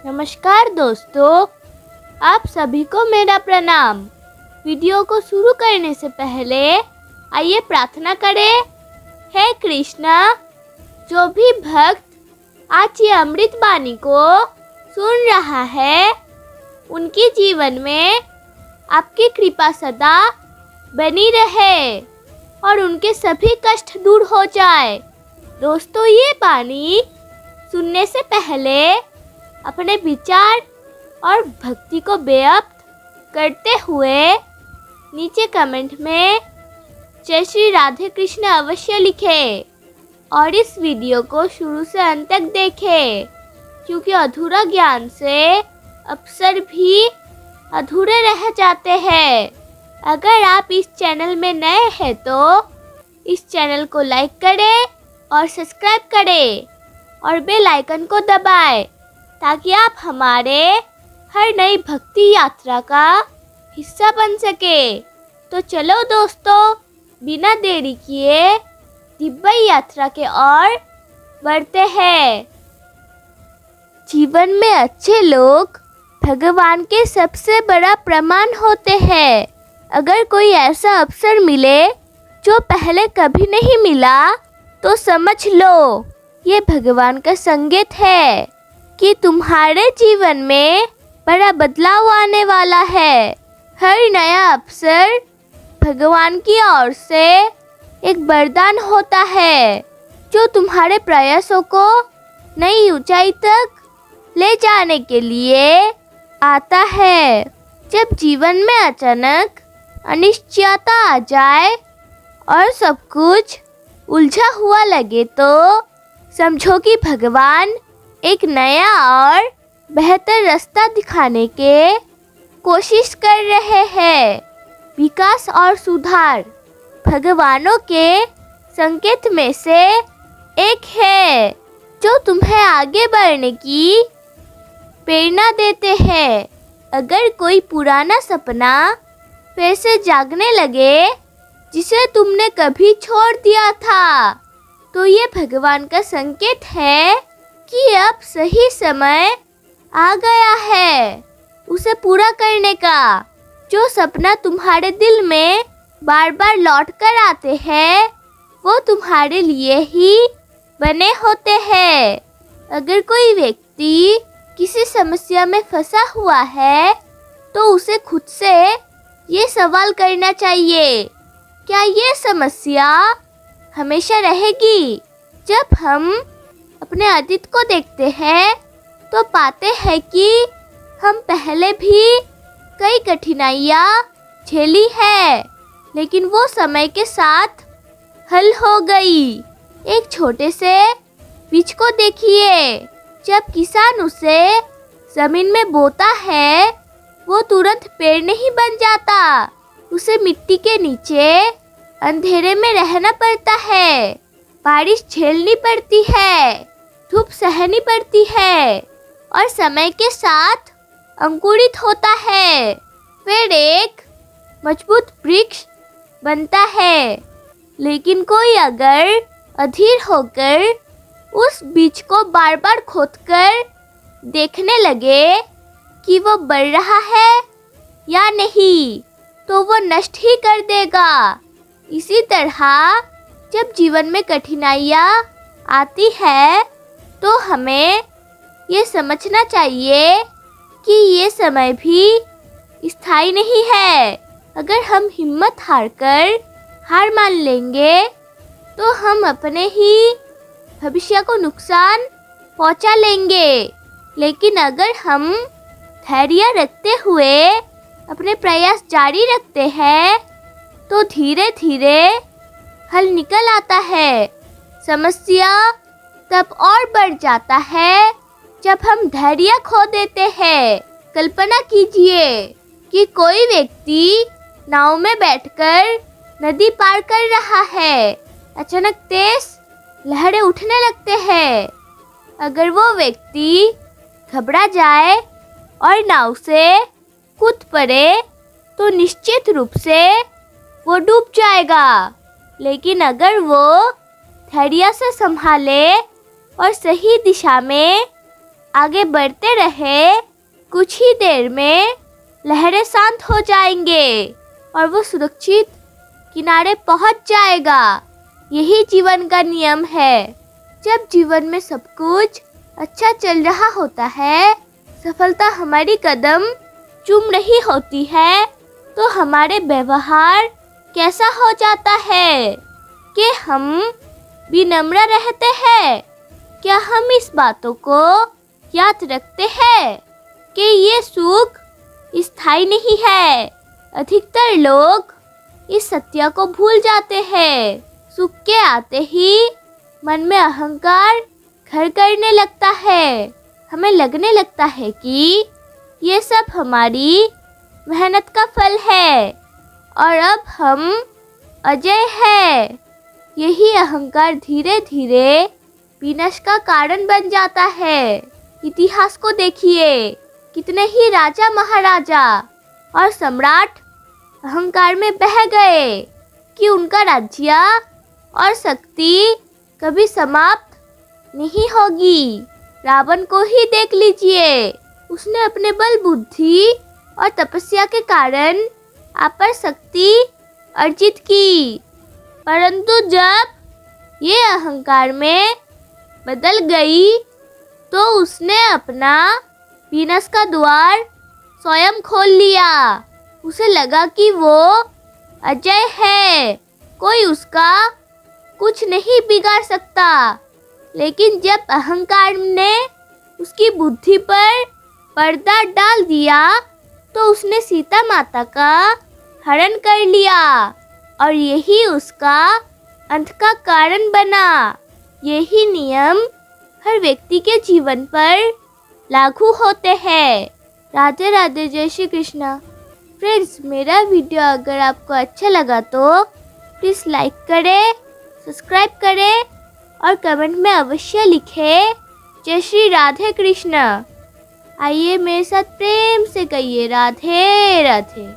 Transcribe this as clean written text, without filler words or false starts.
नमस्कार दोस्तों, आप सभी को मेरा प्रणाम। वीडियो को शुरू करने से पहले आइए प्रार्थना करें। हे कृष्णा, जो भी भक्त आज ये अमृत वाणी को सुन रहा है, उनके जीवन में आपकी कृपा सदा बनी रहे और उनके सभी कष्ट दूर हो जाए। दोस्तों, ये वाणी सुनने से पहले अपने विचार और भक्ति को व्यक्त करते हुए नीचे कमेंट में जय श्री राधे कृष्ण अवश्य लिखें और इस वीडियो को शुरू से अंत तक देखें, क्योंकि अधूरा ज्ञान से अवसर भी अधूरे रह जाते हैं। अगर आप इस चैनल में नए हैं तो इस चैनल को लाइक करें और सब्सक्राइब करें और बेल आइकन को दबाएं, ताकि आप हमारे हर नई भक्ति यात्रा का हिस्सा बन सके। तो चलो दोस्तों, बिना देरी किए दिव्य यात्रा के ओर बढ़ते हैं। जीवन में अच्छे लोग भगवान के सबसे बड़ा प्रमाण होते हैं। अगर कोई ऐसा अवसर मिले जो पहले कभी नहीं मिला, तो समझ लो ये भगवान का संकेत है कि तुम्हारे जीवन में बड़ा बदलाव आने वाला है। हर नया अवसर भगवान की ओर से एक वरदान होता है, जो तुम्हारे प्रयासों को नई ऊंचाई तक ले जाने के लिए आता है। जब जीवन में अचानक अनिश्चयता आ जाए और सब कुछ उलझा हुआ लगे, तो समझो कि भगवान एक नया और बेहतर रास्ता दिखाने के कोशिश कर रहे हैं। विकास और सुधार भगवानों के संकेत में से एक है, जो तुम्हें आगे बढ़ने की प्रेरणा देते हैं। अगर कोई पुराना सपना फिर से जागने लगे, जिसे तुमने कभी छोड़ दिया था, तो ये भगवान का संकेत है कि अब सही समय आ गया है उसे पूरा करने का। जो सपना तुम्हारे दिल में बार बार लौट कर आते हैं, वो तुम्हारे लिए ही बने होते हैं। अगर कोई व्यक्ति किसी समस्या में फंसा हुआ है, तो उसे खुद से ये सवाल करना चाहिए, क्या ये समस्या हमेशा रहेगी? जब हम अपने अतीत को देखते हैं, तो पाते हैं कि हम पहले भी कई कठिनाइयाँ झेली है, लेकिन वो समय के साथ हल हो गई। एक छोटे से बीज को देखिए, जब किसान उसे जमीन में बोता है, वो तुरंत पेड़ नहीं बन जाता। उसे मिट्टी के नीचे अंधेरे में रहना पड़ता है, बारिश झेलनी पड़ती है, धूप सहनी पड़ती है और समय के साथ अंकुरित होता है, फिर एक मजबूत वृक्ष बनता है। लेकिन कोई अगर अधीर होकर उस बीज को बार बार खोदकर देखने लगे कि वो बढ़ रहा है या नहीं, तो वो नष्ट ही कर देगा। इसी तरह जब जीवन में कठिनाइयाँ आती है, तो हमें ये समझना चाहिए कि ये समय भी स्थायी नहीं है। अगर हम हिम्मत हार मान लेंगे, तो हम अपने ही भविष्य को नुकसान पहुंचा लेंगे। लेकिन अगर हम धैर्य रखते हुए अपने प्रयास जारी रखते हैं, तो धीरे धीरे हल निकल आता है। समस्या तब और बढ़ जाता है जब हम धैर्य खो देते हैं। कल्पना कीजिए कि कोई व्यक्ति नाव में बैठकर नदी पार कर रहा है। अचानक तेज लहरें उठने लगते हैं। अगर वो व्यक्ति घबरा जाए और नाव से कूद पड़े, तो निश्चित रूप से वो डूब जाएगा। लेकिन अगर वो धैर्य से संभाले और सही दिशा में आगे बढ़ते रहे, कुछ ही देर में लहरें शांत हो जाएंगे और वो सुरक्षित किनारे पहुंच जाएगा। यही जीवन का नियम है। जब जीवन में सब कुछ अच्छा चल रहा होता है, सफलता हमारी कदम चूम रही होती है, तो हमारे व्यवहार कैसा हो जाता है कि हम विनम्र रहते हैं। क्या हम इस बातों को याद रखते हैं कि ये सुख स्थायी नहीं है? अधिकतर लोग इस सत्य को भूल जाते हैं। सुख के आते ही मन में अहंकार घर करने लगता है। हमें लगने लगता है कि ये सब हमारी मेहनत का फल है और अब हम अजय हैं। यही अहंकार धीरे धीरे विनाश का कारण बन जाता है। इतिहास को देखिए, कितने ही राजा महाराजा और सम्राट अहंकार में बह गए कि उनका राज्य और शक्ति कभी समाप्त नहीं होगी। रावण को ही देख लीजिए, उसने अपने बल बुद्धि और तपस्या के कारण अपार शक्ति अर्जित की, परंतु जब ये अहंकार में बदल गई तो उसने अपना विनाश का द्वार स्वयं खोल लिया। उसे लगा कि वो अजय है, कोई उसका कुछ नहीं बिगाड़ सकता। लेकिन जब अहंकार ने उसकी बुद्धि पर पर्दा डाल दिया तो उसने सीता माता का हरण कर लिया और यही उसका अंत का कारण बना। यही नियम हर व्यक्ति के जीवन पर लागू होते हैं। राधे राधे, जय श्री कृष्णा। फ्रेंड्स, मेरा वीडियो अगर आपको अच्छा लगा तो प्लीज़ लाइक करें, सब्सक्राइब करें और कमेंट में अवश्य लिखें जय श्री राधे कृष्ण। आइए मेरे साथ प्रेम से कहिए राधे राधे।